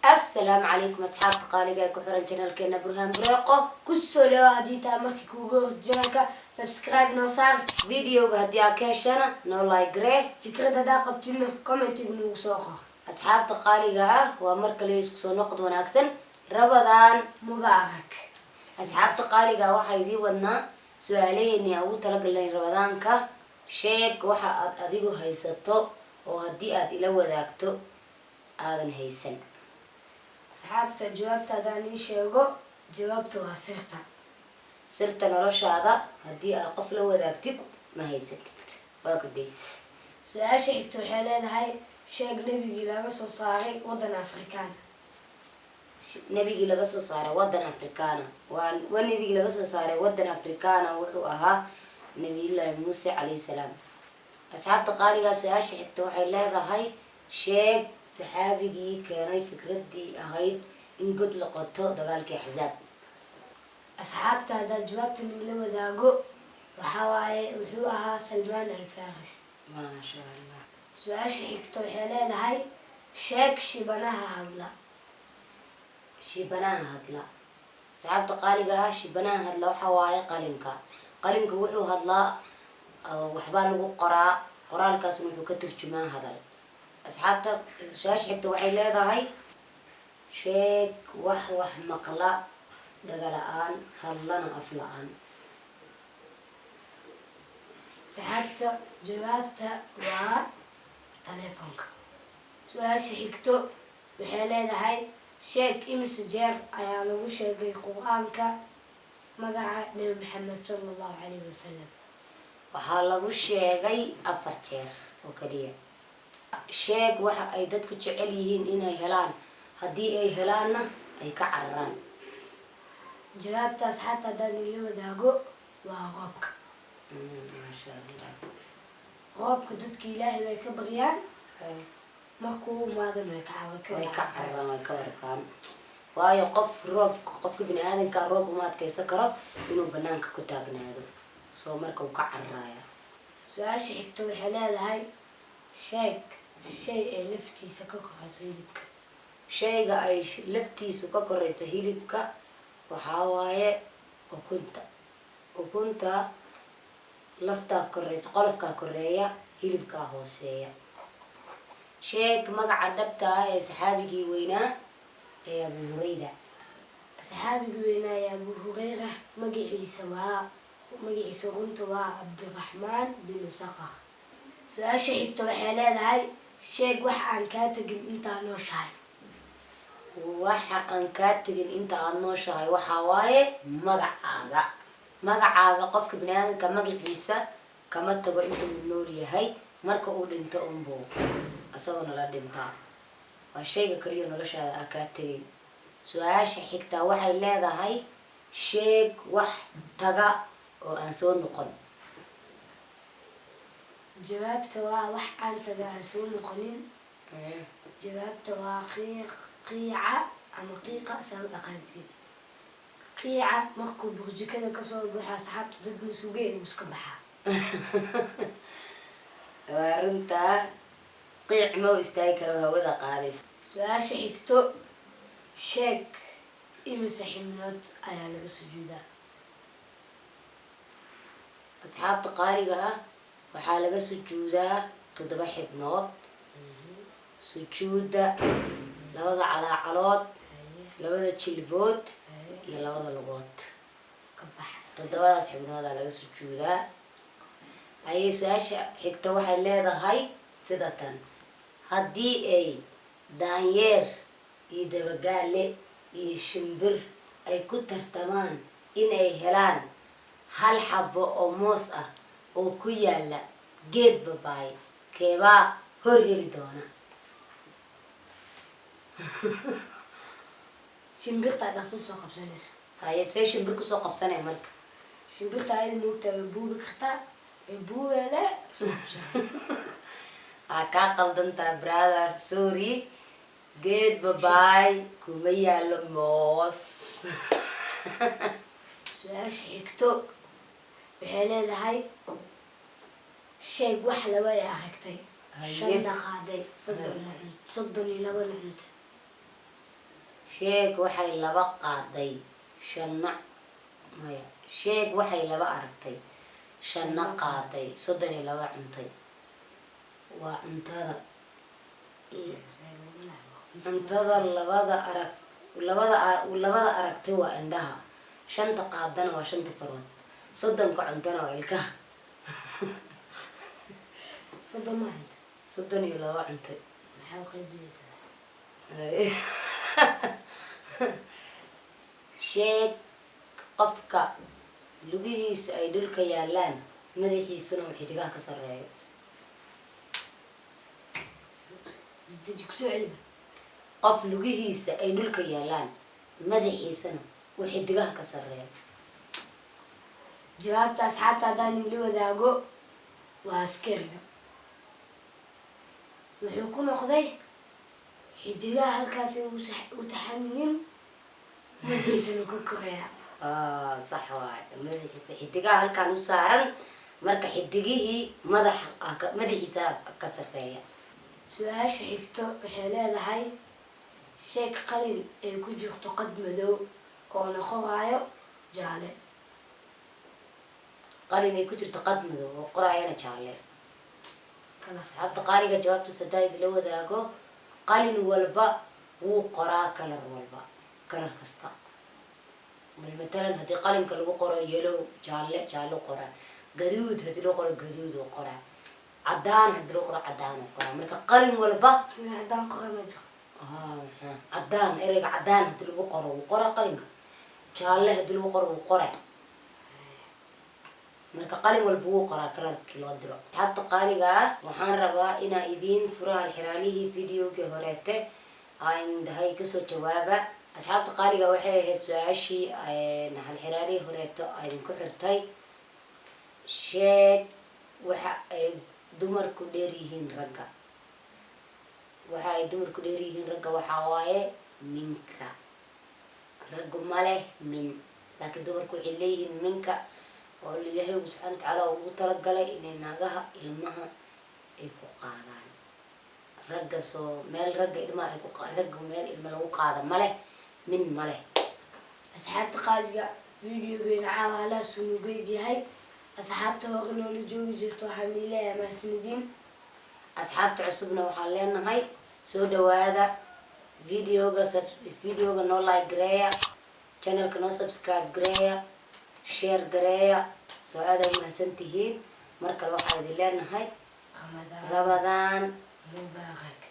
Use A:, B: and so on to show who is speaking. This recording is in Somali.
A: السلام عليكم أصحاب قالقة كحرن channel كنا برهان بريقة
B: كسو لو هديتا مركي كوغو جنالك سبسكرايب نو صار
A: فيديو هدي كاشنا نو لايك ريه
B: فكرة دا قبتنا كومنت يقولوا سوقه
A: أصحاب قالقة ومرك ليش كسو نقد وناكسن رمضان
B: مبارك
A: أصحاب قالقة وحيدي ودنا سؤالي إني أقول تلقى لي رمضان كا شيك وحا أديقو هيستو وهدي إلى وذاكتو آذن هيسن
B: أصحابتا جوابتا داني شيغو جوابتو سرتا
A: سرت نرشادا هدي قفل وذاكتت ما هيستت واقديس
B: سؤال شيكتو حيلاد هاي شيغ نبيجي لاغا سو صاري ودن أفريكان
A: نبيجي laga soo saaray wadan Afrikaana waa nabigi laga soo saaray wadan Afrikaana wuxuu ahaa Nabiga Muuse alayhi salaam asxaabta qaaliga su'aasha xigta waxay leedahay sheeg saxaabigii keenay fikradii ahayd in god la qoto dagaalkii Ahzaab
B: أصحابتا دا جوابتا نيلا وداغو وحاواي wuxuu ahaa Salman al-Faris
A: ma sha Allah
B: سؤال شيكتو حيلاد هاي sheeg shibanaha hadla
A: shibanaha hadla saxaabta qaaliga shibanaha hadla waxa waaye qalinka wuxuu hadlaa waxba lagu qoraa qoraalkaas wuxuu ka turjumaa hadal asxaabta su'aasha xigta waxay leedahay sheeg wax maqla dhagala'aan hadlana afla'aan
B: صحابتا جوابتا waa telefonka su'aasha xigto waxay leedahay sheeg imise jeer ayaa lagu sheegay quraanka magaca nabi maxamed sallallahu alayhi wasallam
A: waxaa lagu sheegay 4 jeer oo kaliya sheeg waxa ay dadku jecel yihiin inay helaan hadii ay helaanna ay ka cararaan
B: jawaabtaas xataa danilo wadaago waa roobka
A: ma sha Allah
B: roobka dadka ilaahay way ka baryaan markuu maadan way ka
A: cararaan way ka wartaan waayo qofka bini aadanka roob uma adkaysan karo inuu banaanka ku taagnaado soo marka uu ka cararaaya
B: su'aasha xigto waxay leedahay sheeg shay ay laftiisa ka korayso hilibka
A: shayga ay laftiisu ka korayso hilibka waxaa waaye ukunta lafta korayso qolofka koreeya hilibka hooseeya sheeg magaca dhabta ah ee saxaabigii weynaa ee Abu Hurayra
B: saxaabigii weynaa ee Abu Hurayra magaciisa runta waa Abdurrahman bin Saqar su'aasha xigta waxay leedahay sheeg wax aan ka tagin inta nooshahay
A: waxa aan ka tagin inta aad nooshahay waxa waaye magacaaga qofka bini aadanka magaciisa kama tago inta uu nool yahay marka uu dhinto umbo asagoo la dhintaa waa shayga kaliya noloshaada ka tagay su'aasha xigta waxay leedahay sheeg wax taga oo aan soo noqon
B: jawaabta waa wax aan taga aan soo noqonin jawaabta waa qiica ama qiiqa soo dhaqantiin qiica markuu burjikada ka soo baxaa saxaabta dad masuugeen iska baxa
A: warunta qiic ma istaagi karo hawada qaadays
B: su'aasha xigto sheeg imise xibnood ayaa laga sujuudaa
A: asxaabta qaaliga waxaa laga sujuudaa 7 xibnood sujuuda labada calaacalood labada jilbood iyo labada lugood
B: ka baxsan
A: 7daas xibnood laga sujuudaa ayay su'aasha xigta waxay leedahay sidatan hadii ay daanyeer iyo dabagaale iyo shimbir ay ku tartamaan inay helaan hal xabo oo moos ah oo ku yaala geed babaay keeba hor heli doona
B: shimbirta dhaqso soo qabsanayso
A: haye say shimbir ku soo qabsanay marka
B: shimbirta ay moogtaa buubi kartaa buubele
A: ka qaldanta brother sorry geed babaay kuma yaalo moos
B: su'aasha xigto waxay leedahay sheeg wax laba ay aragtay shan qaaday 32 cunto
A: sheeg waxay laba qaaday shanna maya sheeg waxay laba aragtay shanna qaaday 32 cuntay waa cuntada labada aragtay waa indhaha shanta qaadana waa shanta farood 30 cuntana waa ilkaha 32 cuntay
B: maxaa qaydaysaa
A: sheeg qofka lugihiisa ay dhulka yaalaan madaxiisuna uu xidigaha ka sareeyo qof lugihiisa ay dhulka yaalaan madaxiisana uu xidigaha ka sareeyo
B: jawaabta asxaabta haddaan idin la wadaago waa askariga wuxuu ku noqday xidigaha halkaas u taxaniyin madaxiisana ku koraya
A: صح واي مدحيسا xidigaha halkan u saaran marka xidigihii madaxiisa ka sareeya
B: su-aasha xigto waxay leedahay sheeg qalin ay ku jirto qad madow oo la qoraayo jaale
A: qalin ay ku jirto qad madow oo qoraayana jaale asxaabta qaaliga jawaabta saddeed la wadaago qalin walba wuu qoraa kalar walba kalar kasta مثلا هدي قلم كلو قرا يلو جالو قرا قدود هدي لو قرا قدود وقرا عدان هدي لو قرا عدان وقرا مركا قلم والبا
B: عدان قرا ما جرى
A: عدان اريق عدان هدي لو قرا وقرا قلم جاله هدي لو قرا وقرا مركا قلم والبا وقرا كلر كيلو درو حتى قاليغا waxaan rabaa ina idin furaha xiraalihi video-ga horeete aan dahay kasoo jawaaba asxaabta qaaliga waxay ahayd su-aashii hal xiraalihi horeeto aydin ku xirtay sheeg waxa ay dumarku dheer yihiin ragga waxaa waaye minka raggu ma leh min laakiin dumarku waxay leeyihiin minka oo ilaahay subxaana watacaala ugu talagalay inay naagaha ilmaha ay ku qaadaan ragga soo meel ragga ilmaha ay ku ragga meel ilma lagu qaada ma leh من ماله
B: أصحاب قادقة فيديو بين عوالة سنوجي هاي أصحاب توغلوا لجوجي جفتوا حملي يا ما سندين
A: أصحاب تعصبنا وحلينا هاي سودا وهذا فيديو نو لايك جريا channel كنو سبسكرايب جريا شير جريا سو هذا ما سنتهين مركل واحد لنا هاي رمضان
B: مبارك